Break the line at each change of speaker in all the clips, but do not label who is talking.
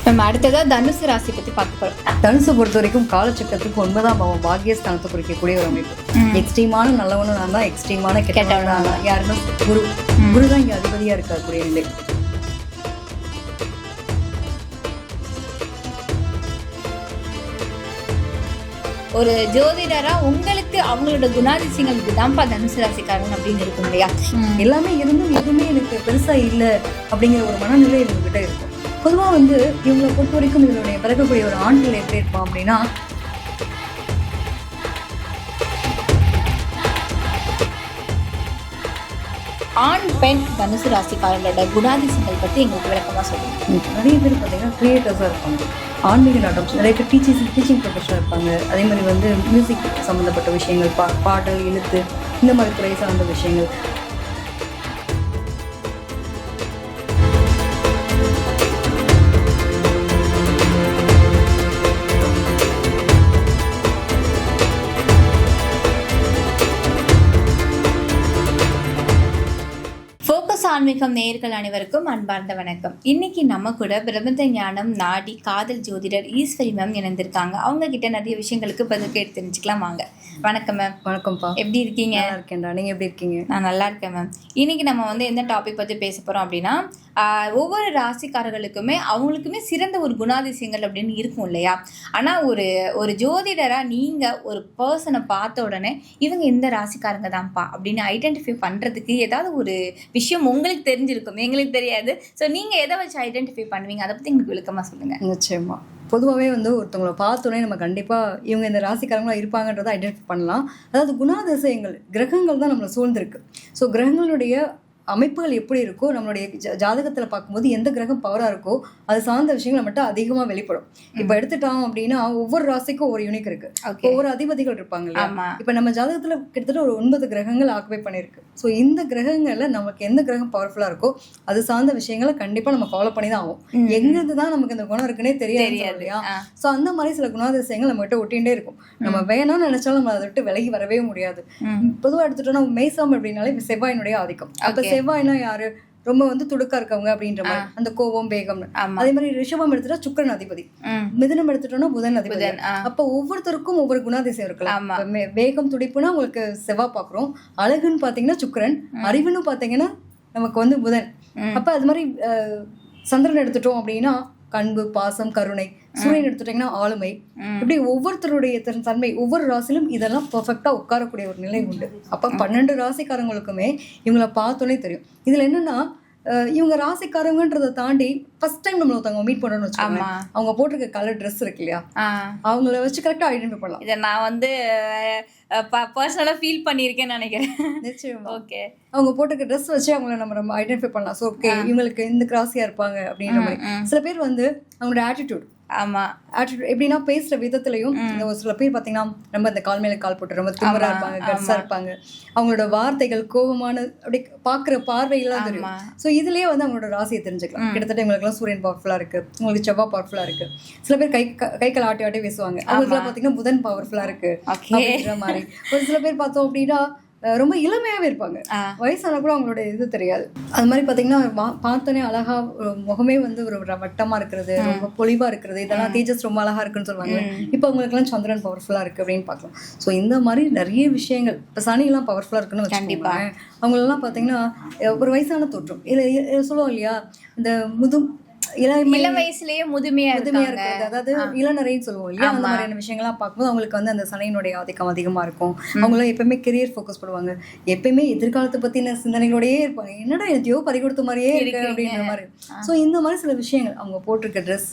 நம்ம அடுத்ததா தனுசு ராசி பத்தி பார்க்க போறோம்.
தனுசை பொறுத்த வரைக்கும் காலச்சக்கரத்துக்கு 9ஆம் பாவம் பாக்கியஸ்தானத்தை குறிக்கக்கூடிய ஒரு அமைப்பு. எக்ஸ்ட்ரீமான நல்லவனும் நான் தான், எக்ஸ்ட்ரீமான கெட்டவனும் நான் தான். யாருன்னா குரு தான் இங்க அதிபதியா இருக்கக்கூடிய நிலை.
ஒரு ஜோதிடரா உங்களுக்கு அவங்களோட குணாதிசயங்கள் இதுதான்ப்பா தனுசு ராசிக்காரன் அப்படின்னு இருக்கும் இல்லையா?
எல்லாமே இருந்தும் எதுவுமே எனக்கு பெருசா இல்லை அப்படிங்கிற ஒரு மனநிலை இவங்ககிட்ட இருக்கும். பொதுவாக இவங்களை பொறுத்த வரைக்கும் இவருடைய பிறக்கக்கூடிய ஒரு ஆண்கள் எப்படி இருப்பான் அப்படின்னா,
ஆண் பெண் தனுசு ராசிக்காரங்களோட குணாதிசயங்கள் பத்தி எங்களுக்கு விளக்கமா சொல்லுங்க.
நிறைய பேர் பார்த்தீங்கன்னா கிரியேட்டர்ஸாக இருப்பாங்க, ஆன்மீக நாட்டம், நிறைய பேர் டீச்சிங் ப்ரொஃபஷனாக இருப்பாங்க. அதே மாதிரி மியூசிக் சம்மந்தப்பட்ட விஷயங்கள், பாடல், எழுத்து, இந்த மாதிரி துறை சார்ந்த விஷயங்கள்.
ஆன்மீகம் நேயர்கள் அனைவருக்கும் அன்பார்ந்த வணக்கம். இன்னைக்கு நம்ம கூட பிரபஞ்ச ஞானம் நாடி காதல் ஜோதிடர் ஈஸ்வரி மேம் இணைந்திருக்காங்க. அவங்க கிட்ட நிறைய விஷயங்களுக்கு பதில் கேட்டு தெரிஞ்சுக்கலாம் வாங்க. வணக்கம் மேம்.
வணக்கம்ப்பா.
எப்படி இருக்கீங்க?
நல்லா இருக்கேன்டா, நீங்க எப்படி இருக்கீங்க?
நான் நல்லா இருக்கேன் மேம். இன்னைக்கு நம்ம எந்த டாபிக் பத்தி பேச போறோம் அப்படின்னா, ஒவ்வொரு ராசிக்காரர்களுக்குமே அவங்களுக்குமே சிறந்த ஒரு குணாதிசயங்கள் அப்படின்னு இருக்கும் இல்லையா? ஆனால் ஒரு ஜோதிடராக நீங்கள் ஒரு பர்சனை பார்த்த உடனே இவங்க இந்த ராசிக்காரங்க தான்ப்பா அப்படின்னு ஐடென்டிஃபை பண்ணுறதுக்கு ஏதாவது ஒரு விஷயம் உங்களுக்கு தெரிஞ்சிருக்கும், எங்களுக்கு தெரியாது. ஸோ நீங்கள் எதை வச்சு ஐடென்டிஃபை பண்ணுவீங்க, அதை பற்றி எங்களுக்கு விளக்கமாக சொல்லுங்கள்.
நிச்சயமா. பொதுவாகவே ஒருத்தவங்களை பார்த்தோன்னே நம்ம கண்டிப்பாக இவங்க இந்த ராசிக்காரங்களாக இருப்பாங்கன்றதை ஐடென்டிஃபை பண்ணலாம். அதாவது குணாதிசயங்கள், கிரகங்கள் தான் நம்மளை சூழ்ந்திருக்கு. ஸோ கிரகங்களுடைய அமைப்புகள் எப்படி இருக்கோ, நம்மளுடைய ஜாதகத்தில் பார்க்கும்போது எந்த கிரகம் பவராக இருக்கோ அது சார்ந்த விஷயங்கள் மட்டும் அதிகமாக வெளிப்படும். இப்போ எடுத்துட்டோம் அப்படின்னா ஒவ்வொரு ராசிக்கும் ஒரு யூனிக் இருக்கு, ஒவ்வொரு அதிபதிகள் இருப்பாங்க இல்லையா? இப்போ நம்ம ஜாதகத்தில் கிட்டத்தட்ட ஒரு 9 கிரகங்கள் ஆக்குபை பண்ணியிருக்கு. ஸோ இந்த கிரகங்களில் நமக்கு எந்த கிரகம் பவர்ஃபுல்லாக இருக்கோ அது சார்ந்த விஷயங்களை கண்டிப்பாக நம்ம ஃபாலோ பண்ணி தான் ஆகும். எங்கிருந்து தான் நமக்கு இந்த குணம் இருக்குன்னே தெரியாது இல்லையா? ஸோ அந்த மாதிரி சில குணாதிசயங்கள் நம்ம கிட்ட ஒட்டிகிட்டே இருக்கும். நம்ம வேணும்னு நினைச்சாலும் நம்ம அதை விட்டு விலகி வரவே முடியாது. பொதுவாக எடுத்துட்டோம்னா மேசம் அப்படின்னாலே செவ்வாயினுடைய ஆதிக்கம். அப்போ செவ்வாய்னா யாரு? ரொம்ப துடுக்கா இருக்கவங்க அப்படின்ற மாதிரி, அந்த கோபம், வேகம். அதே மாதிரி ரிஷபம் எடுத்துட்டா சுக்கிரன் அதிபதி, மிதுனம் எடுத்துட்டோம்னா புதன் அதிபதி. அப்ப ஒவ்வொருத்தருக்கும் ஒவ்வொரு குணாதிசயம் இருக்கலாம். வேகம், துடிப்புனா உங்களுக்கு செவ்வாய் பாக்குறோம், அழகுன்னு பாத்தீங்கன்னா சுக்கிரன், அறிவுன்னு பாத்தீங்கன்னா நமக்கு புதன். அப்ப அது மாதிரி சந்திரன் எடுத்துட்டோம் அப்படின்னா கண்பு, பாசம், கருணை. சூரியன் எடுத்துட்டீங்கன்னா ஆளுமை. இப்படி ஒவ்வொருத்தருடைய தன்மை, ஒவ்வொரு ராசிலும் இதெல்லாம் பெர்ஃபெக்டா உட்காரக்கூடிய ஒரு நிலை உண்டு. அப்ப 12 ராசிக்காரங்களுக்குமே இவங்களை பார்த்தோன்னே தெரியும். இதுல என்னன்னா, இவங்க ராசிக்காரங்கன்றதை தாண்டி ஃபர்ஸ்ட் டைம் நம்மள ஒருத்தவங்க மீட் பண்ணணும்னு வச்சுக்கோங்க, அவங்க போட்டிருக்க கலர் ட்ரெஸ் இருக்கு இல்லையா, அவங்கள வச்சு கரெக்டா ஐடென்டிஃபை பண்ணலாம்.
இதை நான் பர்சனலா ஃபீல் பண்ணியிருக்கேன்னு நினைக்கிறேன்.
நிச்சயமா. ஓகே, அவங்க போட்டிருக்க ட்ரெஸ் வச்சு அவங்கள நம்ம ஐடென்டிஃபை பண்ணலாம். ஸோ ஓகே, இவங்களுக்கு இந்த கிராஸியா இருப்பாங்க அப்படின்ற மாதிரி. சில பேர் அவங்களோட ஆட்டிடியூட், ஆட்டிடியூட் எப்படின்னா பேசுற விதத்துலையும், ஒரு சில பேர் பாத்தீங்கன்னா ரொம்ப இந்த கால் மேல கால் போட்டு ரொம்ப திமிரா இருப்பாங்க, கட்ஸா இருப்பாங்க. அவங்களோட வார்த்தைகள் கோபமான, அப்படி பாக்குற பார்வையெல்லாம் தெரியும். ஸோ இதுலயே அவங்களோட ராசியை தெரிஞ்சுக்கலாம். கிட்டத்தட்ட இவங்களுக்கு எல்லாம் சூரியன் பவர்ஃபுல்லா இருக்கு, உங்களுக்கு செவ்வாய் பவர்ஃபுல்லா இருக்கு. சில பேர் கை கால் ஆட்டி ஆட்டி பேசுவாங்க, அவங்களுக்கு பாத்தீங்கன்னா புதன் பவர்ஃபுல்லா இருக்கு அப்படின்ற மாதிரி. ஒரு சில பேர் பார்த்தோம் அப்படின்னா ரொம்ப இளமையாவே இருப்பாங்க, வயசான கூட அவங்களோட இது தெரியாது. அது மாதிரி பாத்தீங்கன்னா பார்த்தோன்னே அழகா முகமே ஒரு வட்டமா இருக்கிறது, ரொம்ப பொலிவா இருக்கிறது, இதெல்லாம் தேஜஸ் ரொம்ப அழகா இருக்குன்னு சொல்லுவாங்க. இப்போ அவங்களுக்கு எல்லாம் சந்திரன் பவர்ஃபுல்லா இருக்கு அப்படின்னு பார்க்கலாம். ஸோ இந்த மாதிரி நிறைய விஷயங்கள். இப்போ சனி எல்லாம் பவர்ஃபுல்லா இருக்குன்னு வச்சுக்கோங்க. அவங்களெல்லாம் பாத்தீங்கன்னா ஒரு வயசான தோற்றம், இல்ல சொல்லுவோம் இல்லையா, இந்த இளம் வயசுலயே முதுமையா இருக்கிறது, அதாவது இளநரைன்னு சொல்லுவோம் இல்லையா, அந்த மாதிரியான விஷயங்கள்லாம் பார்க்கும்போது அவங்களுக்கு அந்த சனியினுடைய ஆதிக்கம் அதிகமா இருக்கும். அவங்களாம் எப்பயுமே கெரியர் ஃபோக்கஸ் பண்ணுவாங்க, எப்பயுமே எதிர்காலத்தை பத்தின சிந்தனைகளோடயே இருப்பாங்க. என்னடா எதையோ பறி கொடுத்த மாதிரியே இருக்கு அப்படின்ற மாதிரி. ஸோ இந்த மாதிரி சில விஷயங்கள், அவங்க போட்டிருக்க ட்ரெஸ்,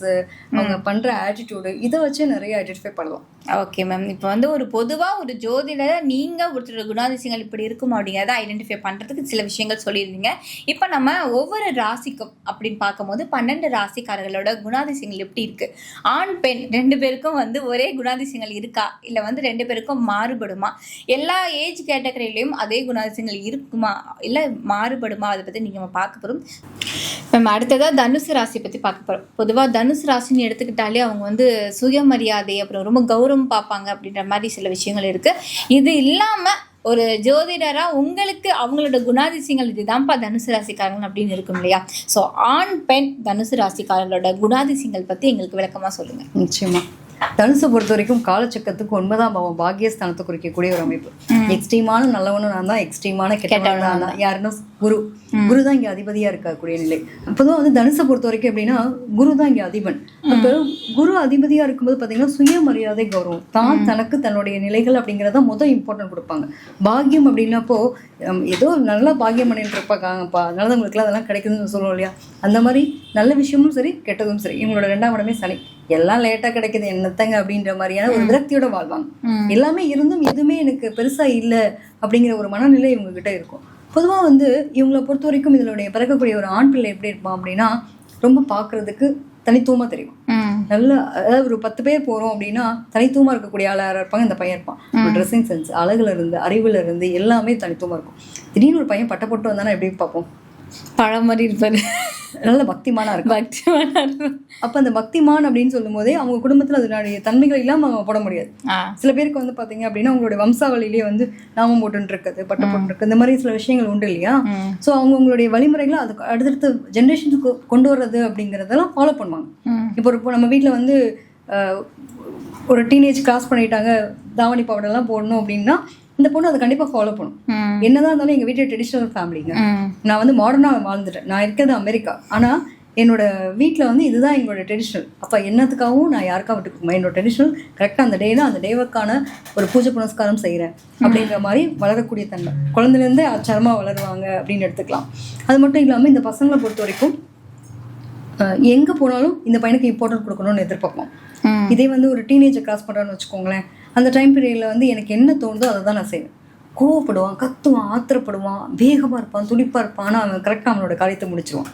அவங்க பண்ற ஆட்டிடியூடு, இதை வச்சு நிறைய ஐடென்டிஃபை பண்ணலாம்.
Okay ma'am. இப்போ ஒரு பொதுவாக ஒரு ஜோதிடரை நீங்கள் ஒருத்தரோட குணாதிசயங்கள் இப்படி இருக்கும் அப்படிங்கிறத ஐடென்டிஃபை பண்ணுறதுக்கு சில விஷயங்கள் சொல்லியிருந்தீங்க. இப்போ நம்ம ஒவ்வொரு ராசிக்கும் அப்படின்னு பார்க்கும்போது 12 ராசிக்காரர்களோட குணாதிசயங்கள் எப்படி இருக்கு? ஆண் பெண் 2 பேருக்கும் ஒரே குணாதிசயங்கள் இருக்கா, இல்லை 2 பேருக்கும் மாறுபடுமா? எல்லா ஏஜ் கேட்டகரியிலையும் அதே குணாதிசயங்கள் இருக்குமா, இல்லை மாறுபடுமா? அதை பற்றி நீங்கள் பார்க்க போகிறோம். நம்ம அடுத்ததாக தனுசு ராசி பற்றி பார்க்க போகிறோம். பொதுவாக தனுசு ராசின்னு எடுத்துக்கிட்டாலே அவங்க சுயமரியாதை, அப்புறம் ரொம்ப கௌரவம் பார்ப்பாங்க அப்படின்ற மாதிரி சில விஷயங்கள் இருக்குது. இது இல்லாமல் ஒரு ஜோதிடரா உங்களுக்கு அவங்களோட குணாதிசயங்கள் இதுதான்ப்பா தனுசு ராசிக்காரங்க அப்படின்னு இருக்கும் இல்லையா? ஸோ ஆண் பெண் தனுசு ராசிக்காரங்களோட குணாதிசயங்கள் பத்தி எங்களுக்கு விளக்கமா சொல்லுங்க.
நிச்சயமா. தனுசை பொறுத்த வரைக்கும் காலச்சக்கரத்துக்கு 9ஆம் பாவம் பாக்கியஸ்தானத்தை குறிக்கக்கூடிய ஒரு அமைப்பு. எக்ஸ்ட்ரீமான நல்லவனும் நான் தான், எக்ஸ்ட்ரீமான கெட்டவனும் நான் தான். யாருன்னா குரு. குரு தான் இங்க அதிபதியா இருக்கக்கூடிய நிலை. அப்போதான் வந்து தனுசை பொறுத்த வரைக்கும் எப்படின்னா குரு தான் இங்க அதிபன். அப்போ குரு அதிபதியா இருக்கும்போது பாத்தீங்கன்னா சுயமரியாதை, கௌரவம், தான் தனக்கு தன்னுடைய நிலைகள் அப்படிங்கறத முதல் இம்பார்ட்டன்ட் கொடுப்பாங்க. பாக்கியம் அப்படின்னப்போ ஏதோ நல்லா பாக்கியம் பண்ணிட்டு இருப்பாங்கப்பா, அதனால உங்களுக்குலாம் அதெல்லாம் கிடைக்குதுன்னு சொல்லுவோம் இல்லையா? அந்த மாதிரி நல்ல விஷயமும் சரி கெட்டதும் சரி. இவங்களோட 2ஆம் இடமே சனி. எல்லாம் லேட்டா கிடைக்குது என்னத்தங்க அப்படின்ற மாதிரியான ஒரு விரக்தியோட வாழ்வாங்க. எல்லாமே இருந்தும் எதுவுமே எனக்கு பெருசா இல்லை அப்படிங்கிற ஒரு மனநிலை இவங்க கிட்ட இருக்கும். பொதுவா வந்து இவங்களை பொறுத்த வரைக்கும் இதனுடைய பிறக்கக்கூடிய ஒரு ஆண் பிள்ளை எப்படி இருப்பான் அப்படின்னா ரொம்ப பாக்குறதுக்கு தனித்துவமா தெரியும். நல்ல அதாவது ஒரு 10 பேர் போறோம் அப்படின்னா தனித்துவமா இருக்கக்கூடிய ஆளா இருப்பாங்க இந்த பையன் இருப்பான். ட்ரெஸ்ஸிங் சென்ஸ், அழகுல இருந்து அறிவுல இருந்து எல்லாமே தனித்துவமா இருக்கும். திடீர்னு ஒரு பையன் பட்டை போட்டு வந்தானா எப்படி பார்ப்போம்?
பழம் மாதிரி இருப்பாரு.
நல்ல பக்திமானா இருக்கும். அப்ப அந்த பக்திமான் அப்படின்னு சொல்லும் போதே அவங்க குடும்பத்துல அதனுடைய தன்மைகள் இல்லாம அவங்க போட முடியாது. சில பேருக்கு வந்து பாத்தீங்க அப்படின்னா அவங்களுடைய வம்சாவளியிலேயே வந்து நாமம் போட்டு இருக்குது, பட்டை போட்டு இருக்கு, இந்த மாதிரி சில விஷயங்கள் உண்டு இல்லையா? சோ அவங்களுடைய வழிமுறைகளை அதுக்கு அடுத்தடுத்த ஜென்ரேஷனுக்கு கொண்டு வர்றது அப்படிங்கறதெல்லாம் ஃபாலோ பண்ணுவாங்க. இப்போ நம்ம வீட்டுல வந்து ஒரு டீனேஜ் கிராஸ் பண்ணிட்டாங்க, தாவணி பவுடர் எல்லாம் போடணும் அப்படின்னா இந்த பொண்ணு அதை கண்டிப்பா ஃபாலோ பண்ணும். என்னதான் இருந்தாலும் எங்க வீட்டு ட்ரெடிஷனல் ஃபேமிலிங்க. நான் வந்து மாடர்னா வாழ்ந்துட்டேன். நான் இருக்கிறது அமெரிக்கா, ஆனா என்னோட வீட்டில் வந்து இதுதான் எங்களோட ட்ரெடிஷ்னல். அப்போ என்னத்துக்காகவும் நான் யாருக்கா விட்டு கொடுப்பேன். என்னோட ட்ரெடிஷ்னல் கரெக்டாக அந்த டேனா அந்த டேவுக்கான ஒரு பூஜை புனஸ்காரம் செய்கிறேன் அப்படிங்கிற மாதிரி வளரக்கூடிய தன்மை. குழந்தைலேருந்தே ஆச்சாரமாக வளருவாங்க அப்படின்னு எடுத்துக்கலாம். அது மட்டும் இல்லாமல் இந்த பசங்களை பொறுத்த வரைக்கும் எங்கே போனாலும் இந்த பையனுக்கு இம்பார்ட்டன்ட் கொடுக்கணும்னு எதிர்பார்ப்போம். இதே வந்து ஒரு டீனேஜர் கிராஸ் பண்ணுறான்னு வச்சுக்கோங்களேன், அந்த டைம் பீரியடில் வந்து எனக்கு என்ன தோணுதோ அதை தான் நான் செய்வேன். கோவப்படுவான், கத்துவான், ஆத்திரப்படுவான், வேகமாக இருப்பான், துடிப்பாக இருப்பான். ஆனால் அவன் கரெக்டாக அவனோட காரியத்தை முடிச்சிருவான்.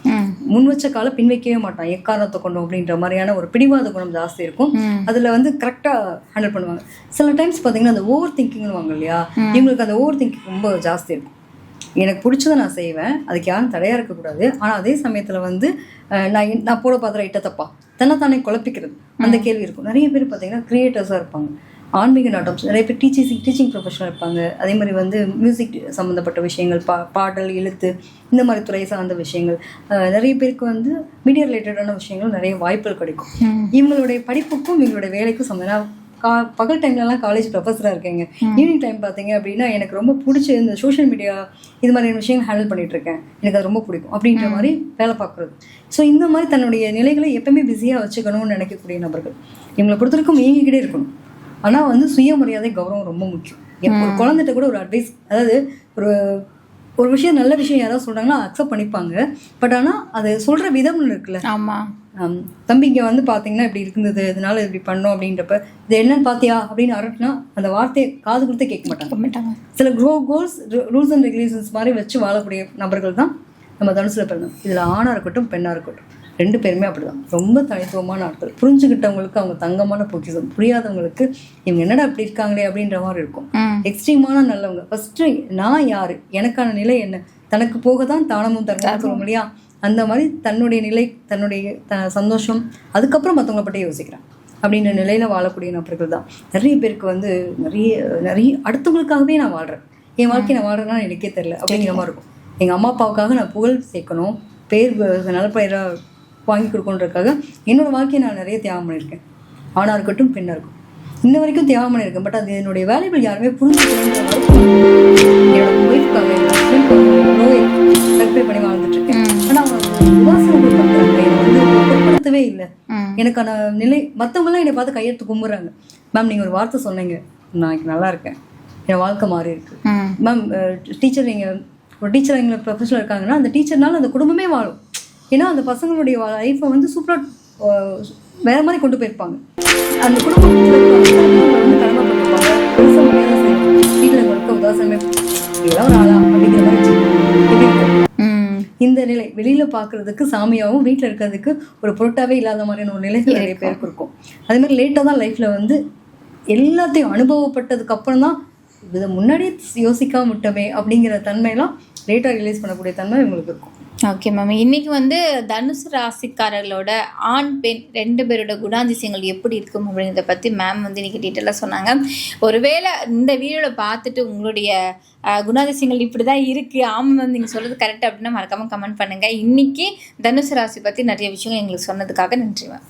முன் வச்ச காலை பின் வைக்கவே மாட்டான், எக்காரணத்தை கொண்டும் அப்படின்ற மாதிரியான ஒரு பிடிவாத குணம் ஜாஸ்தி இருக்கும். அதில் வந்து கரெக்டாக ஹேண்டில் பண்ணுவாங்க. சில டைம்ஸ் பார்த்தீங்கன்னா அந்த ஓவர் திங்கிங்னு வாங்க இல்லையா, இவங்களுக்கு அந்த ஓவர் திங்கிங் ரொம்ப ஜாஸ்தி இருக்கும். எனக்கு பிடிச்சதை நான் செய்வேன், அதுக்கு யாரும் தடையாக இருக்கக்கூடாது. ஆனால் அதே சமயத்தில் வந்து நான் போட பார்த்துற இட்ட தப்பா தன்னைத்தானே குழப்பிக்கிறது அந்த கேள்வி இருக்கும். நிறைய பேர் பார்த்தீங்கன்னா கிரியேட்டர்ஸாக இருப்பாங்க, ஆன்மீக நாட்டம், நிறைய பேர் டீச்சிங் ப்ரொஃபஷனல் இருப்பாங்க. அதே மாதிரி வந்து மியூசிக் சம்மந்தப்பட்ட விஷயங்கள், பாடல், எழுத்து, இந்த மாதிரி துறை சார்ந்த விஷயங்கள். நிறைய பேருக்கு வந்து மீடியா ரிலேட்டடான விஷயங்கள் நிறைய வாய்ப்புகள் கிடைக்கும். இவங்களுடைய படிப்புக்கும் இவங்களுடைய வேலைக்கும் சம்மந்தம். பகல் டைம்லலாம் காலேஜ் ப்ரொஃபஸராக இருக்கேங்க. ஈவினிங் டைம் பார்த்தீங்க அப்படின்னா எனக்கு ரொம்ப பிடிச்ச இந்த சோஷியல் மீடியா இது மாதிரியான விஷயங்கள் ஹேண்டில் பண்ணிட்டு இருக்கேன், எனக்கு அது ரொம்ப பிடிக்கும் அப்படின்ற மாதிரி வேலை பார்க்குறது. ஸோ இந்த மாதிரி தன்னுடைய நிலைகளை எப்பவுமே பிஸியாக வச்சுக்கணும்னு நினைக்கக்கூடிய நபர்கள். இவங்களை பொறுத்த வரைக்கும் இயங்கிக்கிட்டே இருக்கணும். ஆனால் வந்து சுயமரியாதை, கௌரவம் ரொம்ப முக்கியம். ஒரு குழந்தைகிட்ட கூட ஒரு அட்வைஸ், அதாவது ஒரு விஷயம் நல்ல விஷயம் யாராவது சொல்கிறாங்கன்னா அக்செப்ட் பண்ணிப்பாங்க. பட் ஆனால் அது சொல்கிற விதம்னு இருக்குல்ல. ஆமாம், தம்பி இங்கே வந்து பார்த்தீங்கன்னா இப்படி இருந்தது, இதனால இப்படி பண்ணோம் அப்படின்றப்ப இது என்னன்னு பார்த்தியா அப்படின்னு அரட்டினா அந்த வார்த்தையை காது கொடுத்தே கேட்க மாட்டாங்க. சில கோல்ஸ், ரூல்ஸ் அண்ட் ரெகுலேஷன்ஸ் மாதிரி வச்சு வாழக்கூடிய நபர்கள் தான் நம்ம தனுசுல பிறந்தோம். இதில் ஆணாக இருக்கட்டும் பெண்ணாக இருக்கட்டும் 2 பேருமே அப்படிதான். ரொம்ப தனித்துவமான ஆட்கள். புரிஞ்சுக்கிட்டவங்களுக்கு அவங்க தங்கமான பொக்கிஷம், புரியாதவங்களுக்கு இவங்க என்னடா அப்படி இருக்காங்களே அப்படின்ற மாதிரி இருக்கும். எக்ஸ்ட்ரீமான நல்லவங்க. ஃபர்ஸ்ட் நான் யாரு, எனக்கான நிலை என்ன, தனக்கு போக தான் தானமும் தரணும் சொல்ல முடியா, அந்த மாதிரி தன்னுடைய நிலை, தன்னுடைய சந்தோஷம், அதுக்கப்புறம் மற்றவங்களை பற்றி யோசிக்கிறேன் அப்படின்ற நிலையில வாழக்கூடிய நபர்கள் தான். நிறைய பேருக்கு வந்து நிறைய அடுத்தவங்களுக்காகவே நான் வாழ்றேன், என் வாழ்க்கையை நான் வாழ்றேன்னா எனக்கே தெரியல அப்படிங்கிற மாதிரி இருக்கும். எங்கள் அம்மா அப்பாவுக்காக நான் புகழ் சேர்க்கணும், பேர் நல்ல பெயராக வாங்கி கொடுக்கணுன்றதுக்காக என்னோட வாழ்க்கையை நான் நிறைய தியாகம் பண்ணியிருக்கேன். ஆணாக இருக்கட்டும் பெண்ணாக இருக்கும், இன்ன வரைக்கும் தியாகம் பண்ணியிருக்கேன். பட் அது என்னுடைய வேலைகள் யாருமே புரிஞ்சுக்கணுன்ற என்னோட ஒய்ஃப்காக சர்வே பண்ணி வாழ்ந்துட்டு இருக்கேன். ஆனால் அவங்க உதாசனப்படுத்துறாங்க, என்னை வந்து பொருட்படுத்தவே இல்லை. எனக்கான நிலை மற்றவங்களாம் என்னை பார்த்து கையெழுத்து கும்பிட்றாங்க. மேம் நீங்கள் ஒரு வார்த்தை சொன்னீங்க, நான் நல்லா இருக்கேன், என் வாழ்க்கை மாறி இருக்கு. மேம் டீச்சர், நீங்கள் ஒரு டீச்சர் எங்களை ப்ரொஃபஷனல் இருக்காங்கன்னா அந்த டீச்சர்னால அந்த குடும்பமே வாழும். ஏன்னா அந்த பசங்களுடைய லைஃப்பை வந்து சூப்பராக வேற மாதிரி கொண்டு போயிருப்பாங்க. அந்த குடும்பத்தில் வந்து கடமைப்பட்டிருப்பாங்க, பெருசாக முடியாத செய்யணும், வீட்டில் இருக்க உதாசனமே இதெல்லாம் ஒரு ஆளா அப்படிங்கிற மாதிரி எப்படி இருக்கும். இந்த நிலை வெளியில பார்க்கறதுக்கு சாமியாகவும் வீட்டில் இருக்கிறதுக்கு ஒரு பொருட்டாவே இல்லாத மாதிரியான ஒரு நிலைகள் நிறைய பேருக்கு இருக்கும். அதே மாதிரி லேட்டாக தான் லைஃப்ல வந்து எல்லாத்தையும் அனுபவப்பட்டதுக்கு அப்புறம் தான் இதை முன்னாடியே யோசிக்காம விட்டமே அப்படிங்கிற தன்மையெல்லாம் லேட்டாக ரிலீஸ் பண்ணக்கூடிய தன்மை இவங்களுக்கு இருக்கும்.
Okay ma'am. இன்னைக்கு வந்து தனுசு ராசிக்காரர்களோட ஆண், பெண் 2 பேரோட குணாதிசயங்கள் எப்படி இருக்கும் அப்படிங்கிறத பத்தி மேம் வந்து இன்னைக்கு டீட்டெயிலா சொன்னாங்க. ஒருவேளை இந்த வீடியோல பார்த்துட்டு உங்களுடைய குணாதிசயங்கள் இப்படிதான் இருக்கு, ஆமா மேம் நீங்க சொல்றது கரெக்ட் அப்படின்னா மறக்காம கமெண்ட் பண்ணுங்க. இன்னைக்கு தனுசு ராசி பத்தி நிறைய விஷயங்கள் எங்களுக்கு சொன்னதுக்காக நன்றி மேம்.